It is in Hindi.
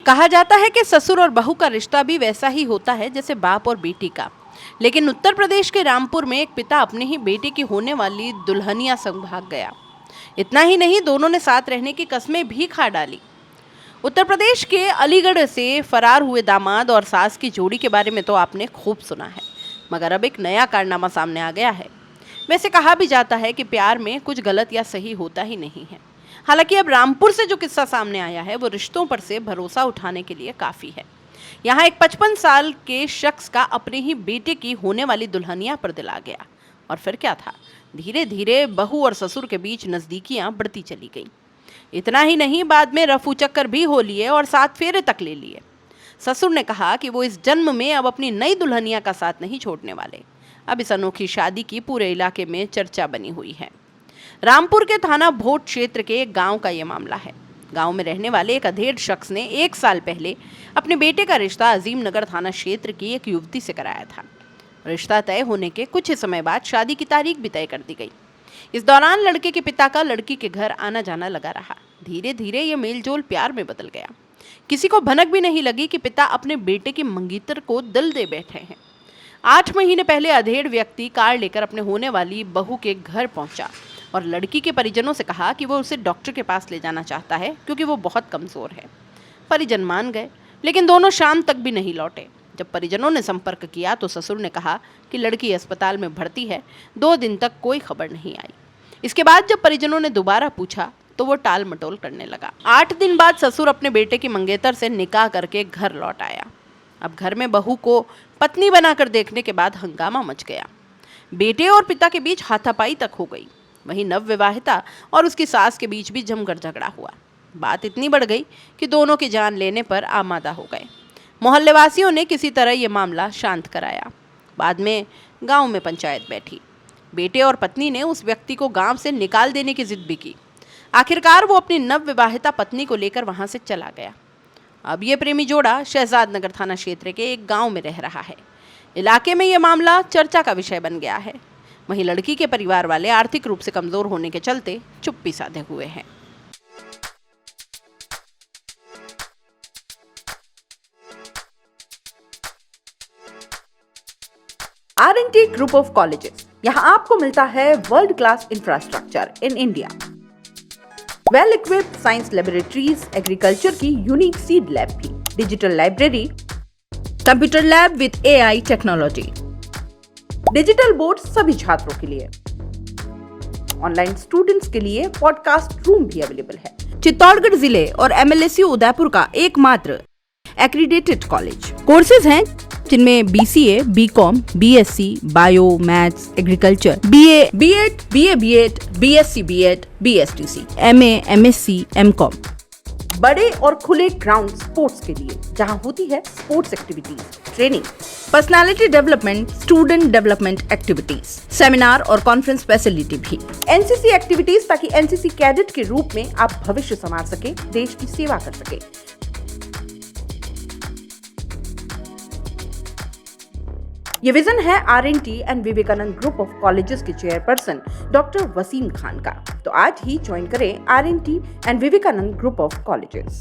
कहा जाता है कि ससुर और बहू का रिश्ता भी वैसा ही होता है जैसे बाप और बेटी का। लेकिन उत्तर प्रदेश के रामपुर में एक पिता अपने ही बेटे की होने वाली दुल्हनिया संग भाग गया। इतना ही नहीं, दोनों ने साथ रहने की कस्में भी खा डाली। उत्तर प्रदेश के अलीगढ़ से फरार हुए दामाद और सास की जोड़ी के बारे में तो आपने खूब सुना है, मगर अब एक नया कारनामा सामने आ गया है। वैसे कहा भी जाता है कि प्यार में कुछ गलत या सही होता ही नहीं है। हालांकि अब रामपुर से जो किस्सा सामने आया है वो रिश्तों पर से भरोसा उठाने के लिए काफी है। यहाँ एक 55 साल के शख्स का अपने ही बेटे की होने वाली दुल्हनिया पर दिल आ गया। और फिर क्या था, धीरे धीरे बहू और ससुर के बीच नजदीकियां बढ़ती चली गई। इतना ही नहीं, बाद में रफू चक्कर भी हो लिए और 7 फेरे तक ले लिए। ससुर ने कहा कि वो इस जन्म में अब अपनी नई दुल्हनिया का साथ नहीं छोड़ने वाले। अब इस अनोखी शादी की पूरे इलाके में चर्चा बनी हुई है। रामपुर के थाना भोट क्षेत्र के एक गांव का ये मामला है। गांव में रहने वाले एक अधेड़ शख्स ने 1 साल पहले अपने बेटे का रिश्ता अजीम नगर थाना क्षेत्र की एक युवती से कराया था। रिश्ता तय होने के कुछ ही समय बाद शादी की तारीख भी तय कर दी गई। इस दौरान लड़के के पिता का लड़की के घर आना जाना लगा रहा। धीरे धीरे ये मेलजोल प्यार में बदल गया। किसी को भनक भी नहीं लगी कि पिता अपने बेटे के मंगीतर को दिल दे बैठे हैं। 8 महीने पहले अधेड़ व्यक्ति कार लेकर अपने होने वाली बहू के घर पहुंचा और लड़की के परिजनों से कहा कि वो उसे डॉक्टर के पास ले जाना चाहता है क्योंकि वो बहुत कमजोर है। परिजन मान गए, लेकिन दोनों शाम तक भी नहीं लौटे। जब परिजनों ने संपर्क किया तो ससुर ने कहा कि लड़की अस्पताल में भर्ती है, 2 दिन तक कोई खबर नहीं आई। इसके बाद जब परिजनों ने दोबारा पूछा तो वो टाल मटोल करने लगा। 8 दिन बाद ससुर अपने बेटे की मंगेतर से निकाह करके घर लौट आया। अब घर में बहू को पत्नी बनाकर देखने के बाद हंगामा मच गया। बेटे और पिता के बीच हाथापाई तक हो गई। वहीं नवविवाहिता और उसकी सास के बीच भी जमकर झगड़ा हुआ। बात इतनी बढ़ गई कि दोनों की जान लेने पर आमादा हो गए। मोहल्लेवासियों ने किसी तरह ये मामला शांत कराया। बाद में गांव में पंचायत बैठी। बेटे और पत्नी ने उस व्यक्ति को गांव से निकाल देने की जिद भी की। आखिरकार वो अपनी नवविवाहिता पत्नी को लेकर वहां से चला गया। अब ये प्रेमी जोड़ा शहजाद नगर थाना क्षेत्र के एक गांव में रह रहा है। इलाके में यह मामला चर्चा का विषय बन गया है। वहीं लड़की के परिवार वाले आर्थिक रूप से कमजोर होने के चलते चुप्पी साधे हुए हैं। R&T ग्रुप ऑफ कॉलेजेस, यहाँ आपको मिलता है world class infrastructure in India, well equipped science laboratories, agriculture की यूनिक सीड लैब भी, digital library, computer lab with AI technology, digital board सभी छात्रों के लिए, ऑनलाइन स्टूडेंट्स के लिए पॉडकास्ट रूम भी अवेलेबल है। चित्तौड़गढ़ जिले और MLSU उदयपुर का एकमात्र एक्रीडेटेड कॉलेज। कोर्सेज हैं जिनमें BCA, BCom, BSc, bio, maths, agriculture, BA, B.Ed, BA, B.Ed, BSc, B.Ed, BSTC, MA, MSc, MCom। बड़े और खुले ग्राउंड स्पोर्ट्स के लिए, जहां होती है sports activities, training, personality development, student development activities, seminar और कॉन्फ्रेंस फैसिलिटी भी, NCC एक्टिविटीज, ताकि NCC कैडेट के रूप में आप भविष्य संवार सके, देश की सेवा कर सके। ये विजन है R&T and Vivekananda group of colleges के चेयरपर्सन डॉक्टर वसीम खान का। तो आज ही ज्वाइन करें R&T and Vivekananda group of colleges.